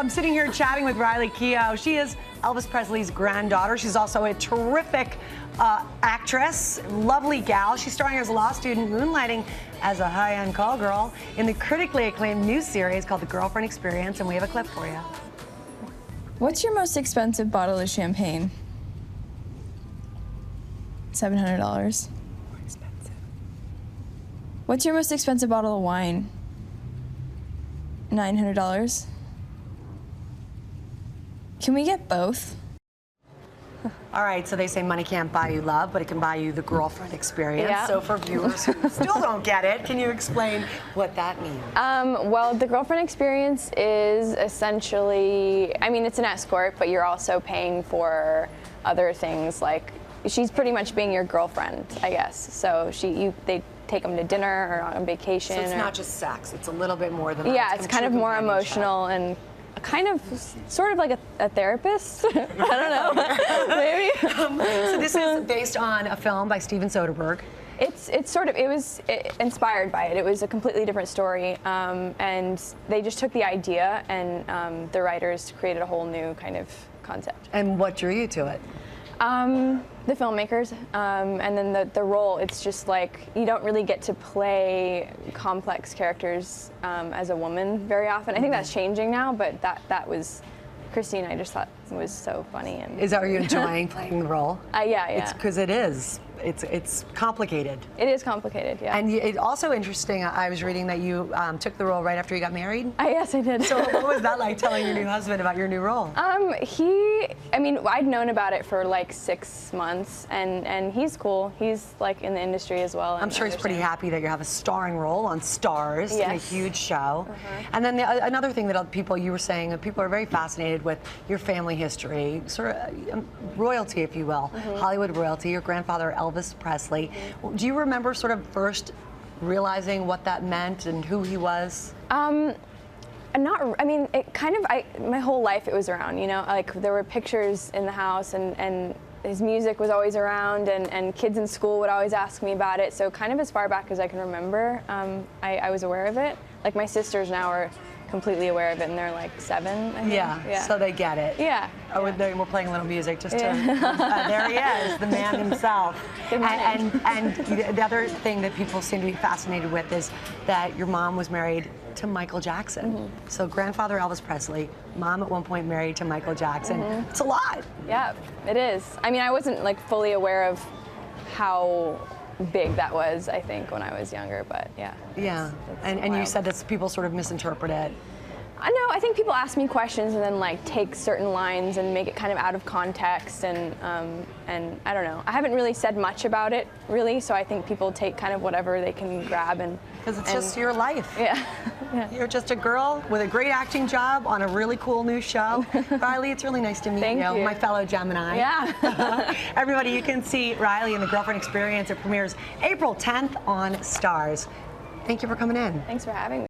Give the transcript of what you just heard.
I'm sitting here chatting with Riley Keough. She is Elvis Presley's granddaughter. She's also a terrific actress, lovely gal. She's starring as a law student, moonlighting as a high-end call girl in the critically acclaimed new series called The Girlfriend Experience, and we have a clip for you. What's your most expensive bottle of champagne? $700. More expensive. What's your most expensive bottle of wine? $900. Can we get both? All right, so they say money can't buy you love, but it can buy you the girlfriend experience. Yeah. So for viewers who still don't get it, can you explain what that means? Well, the girlfriend experience is essentially, I mean, it's an escort, but you're also paying for other things, like she's pretty much being your girlfriend, I guess. So they take them to dinner or on vacation. So it's not just sex, it's a little bit more than that. Yeah, it's kind of more emotional and kind of sort of like a therapist. I don't know, maybe. So this is based on a film by Steven Soderbergh. It was inspired by it. It was a completely different story, and they just took the idea and the writers created a whole new kind of concept. And what drew you to it? The filmmakers, and then the role. It's just like you don't really get to play complex characters as a woman very often. I think that's changing now, but that was Christine. I just thought was so funny. And are you enjoying playing the role? Yeah. It's because it is. It's complicated. It is complicated, yeah. And it's also interesting, I was reading that you took the role right after you got married. Yes, I did. So what was that like, telling your new husband about your new role? I mean, I'd known about it for like 6 months, and he's cool. He's like in the industry as well. I'm sure he's pretty happy that you have a starring role on Stars in a huge show. And then another thing that you were saying, that people are very fascinated with your family history, sort of royalty, if you will, Hollywood royalty, your grandfather, Elvis Presley. Do you remember sort of first realizing what that meant and who he was? I mean, it kind of, my whole life it was around, you know, like there were pictures in the house and his music was always around and kids in school would always ask me about it. So kind of as far back as I can remember, I was aware of it. Like my sisters now are completely aware of it, and they're like 7, I think. Yeah, so they get it. Yeah. Oh, we're playing a little music just to, there he is, the man himself. And the other thing that people seem to be fascinated with is that your mom was married to Michael Jackson. So grandfather Elvis Presley, mom at one point married to Michael Jackson. It's a lot. Yeah, it is. I mean, I wasn't like fully aware of how big that was, I think, when I was younger, but yeah. Yeah, and you said that people sort of misinterpret it. I know, I think people ask me questions and then like take certain lines and make it kind of out of context, and I don't know. I haven't really said much about it, really, so I think people take kind of whatever they can grab and... Because it's just your life. Yeah. You're just a girl with a great acting job on a really cool new show. Riley, it's really nice to meet Thank you. My fellow Gemini. Yeah. Everybody, you can see Riley in The Girlfriend Experience. It premieres April 10th on Stars. Thank you for coming in. Thanks for having me.